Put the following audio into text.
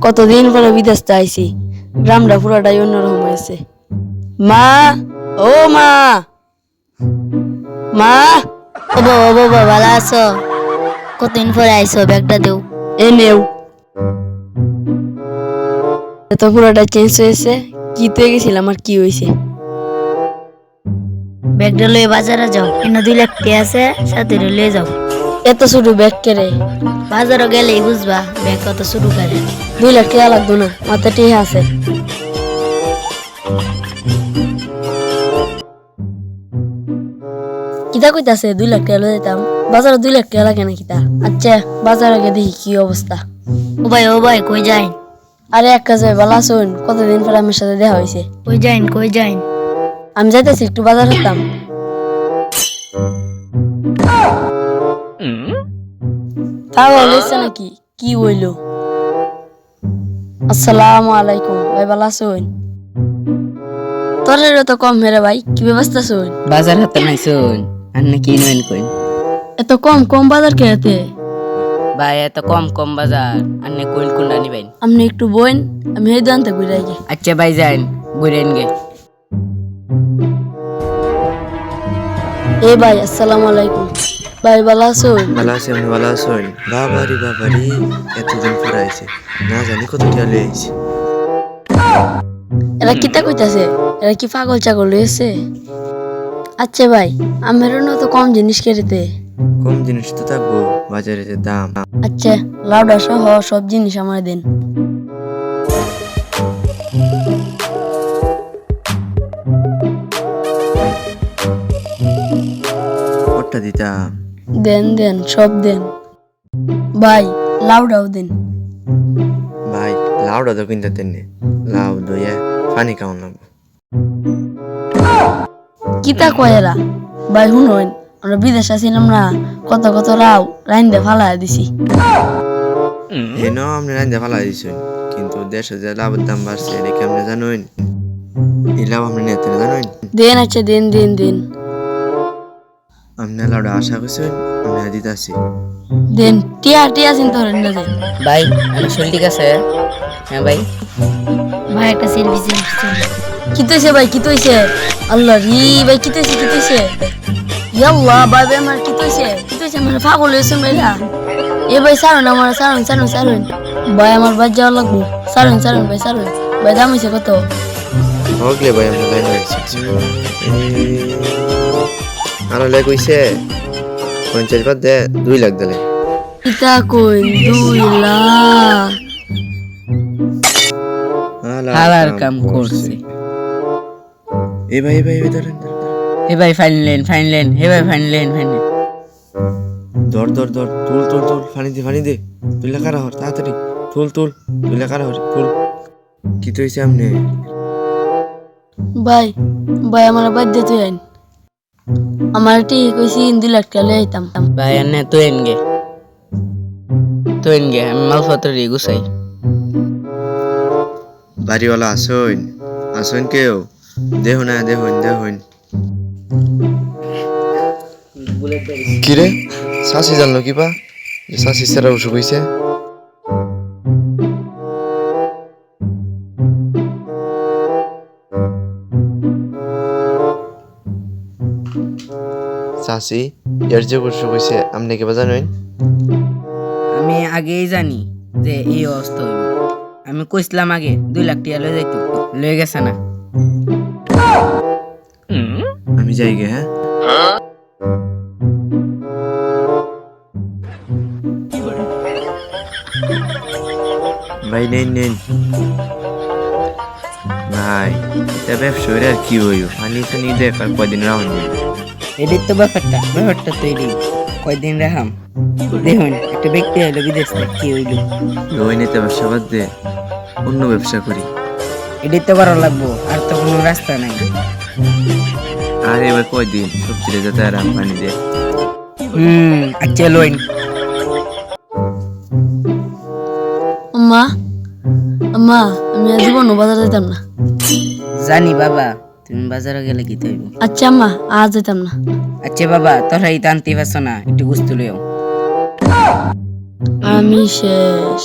কতদিন পরে বিদেশ আইছি, গ্রামটা পুরোটাই অন্যরকম হয়েছে। মা, ও মা, মা, ও বাবা ভালো আছো? কতদিন পরে আইছো, ব্যাগটা দেও। এ নেও। এত পুরোটা চেঞ্জ হয়েছে, কি তো গেছিলাম আর কি হয়েছে। ব্যাগটা লয়ে বাজারে যাও, এনে 2 লাখ টাকা আছে, সাথে লয়ে যাও। এত ছোট ব্যাগ কেড়ে? বাজারে গেলেই বুঝবা ব্যাগ কত শুরু করে। 2 লাখ টাকা লাগতো না, মাথা টিহা আছে। কিতা কইতাছে 2 লাখ টাকা লয়ে যেতাম, বাজারে 2 লাখ টাকা লাগে না কিতা। আচ্ছা বাজারে গিয়ে দেখি কি অবস্থা। ও ভাই কই যাই? আরে এক কাজ ভালো আছুন, কতদিন পরে আমার সাথে দেখা হয়েছে। কই যাই? আমি যাইতেছি একটু বাজার হতাম। তাও লইছে নাকি, কি হইলো? আসসালামু আলাইকুম ভাই, ভালো আছুন? তোর তো কম মেরে ভাই, কি ব্যবস্থা শুন? বাজার হাতে নাইছুন আর নাকি নইন কইন এত কম কম বাজার খেতে? ভাই এত কম কম বাজার আর নে কইন কোনটা নিবেন? আপনি একটু বইন, আমি এই দানতে ঘুরে আগে। আচ্ছা ভাই যান বুড়েন গে। এ ভাই আসসালামু আলাইকুম ভাই, ভালো আছুন? ভালো আছি, আপনি ভালো আছেন? বাবারি এতদিন পরে আইছে, না জানি কত টিয়া লয়ে আইছে। এরা কিতা কইতাছে? এরা কি পাগল ছাগল হয়েছে? আচ্ছা ভাই, আমার তো কম জিনিস কেড়েতে। কম জিনিস তো থাকবো, বাজারে যে দাম। আচ্ছা লাউডা সহ সব জিনিস আমার দেন। কটটা দিতাম। দেন দেন সব দেন ভাই, লাউডাও দেন। ভাই লাউডা তো কিনতে তেনে, লাউ দইয়া পানি খাওয়ান লাগবো। কিতা কয় এরা? ভাই শুনুন, আমরা বিদেশ আছিলাম না, কত কত লাউ রাইন্দে ফালা দিছি। হেন আপনি রান্ধে ফালা দিছেন, কিন্তু দেশে যে লাভের দাম বাড়ছে এটা কি আপনি জানেন? এই লাভ আপনি নেতেন জানেন? দেন আচ্ছা দেন দেন দেন আপনি লাউডা আশা করছেন, আমি দিতে আসি। দেন। টিয়া টিয়া চিন্তা করেন না দেন। ভাই আমি শরীর ঠিক আছে? হ্যাঁ ভাই। ভাই একটা সার্ভিস কি তৈছে ভাই, কি তৈছে? আল্লাহ রি ভাই, কি তৈছে কি তৈছে? ইয়াল্লাহ ভাই ভাই আমার কি তৈছে কি তৈছে? আমার পাগল হয়েছেন ভাইরা। এ ভাই সারুন, আমার সারুন সারুন সারুন ভাই, আমার বাদ যাওয়া লাগবো। সারুন সারুন ভাই সারুন ভাই, দাম হয়েছে কত? হগলে ভাই আমরা লাইন হয়েছে। আরো লেগ হইছে 50 বাদ দে 2 লাখ দিলে। ইতা কই 2 লাখ? হালার কাম করছে। এ ভাই ধরেন। হে ভাই ফাইন লেন হে ভাই ফাইন লেন। ধর তুল ফানি দে 2 লাখ আর তাড়াতাড়ি তুল 2 লাখ আর তুল। কি তো হইছে আমনে? ভাই ভাই আমার বাদ দে তুই আইন, আমার ঠিক কইছি 2 লাখ টাকা লই আইতাম। ভাই আনে তো এনগে আমি মালপত্র রে গুছাই। বাড়িওয়ালা আসুন কেউ? দেখুন। কিরে শাসি জানলো কিবা যে শাসি সেরা অসুখ হইছে? শাসি এর যে অসুখ হইছে আপনি কি জানেন? আমি আগেই জানি যে এই অবস্থা হইব। আমি কইছিলাম আগে 2 লাখ টাকা লয়ে যাইতো, লয়ে গেছে না। আমি যাই গে। হ্যাঁ ভাই নেন ভাই, এটা ব্যবসা আর কি হইব? পানি টানি দেখ আর কয়দিন রাখুন। এদিক তো ব্যাপারটা তো এদিক কয়দিন রাখাম। দেখুন একটা ব্যক্তি হইলো বিদেশ থেকে, কি হইলো? ওই নিতে ব্যবসা বাদ দে, অন্য ব্যবসা করি। এদিক তো করা লাগবো, আর তো কোনো রাস্তা নাই। আর এবার কয়দিন সবজিরে যাতে আরাম পানি দে। আচ্ছা লইন। আম্মা আম্মা, আমি আজ জীবন বাজার যেতাম না। জানি বাবা, তুমি বাজারে গেলে কি হইব। আচ্ছা আম্মা, আজ যেতাম না। আচ্ছা বাবা, তোরা এই টানতে পারছো না, একটু গুস্তু লইও। আমি শেষ।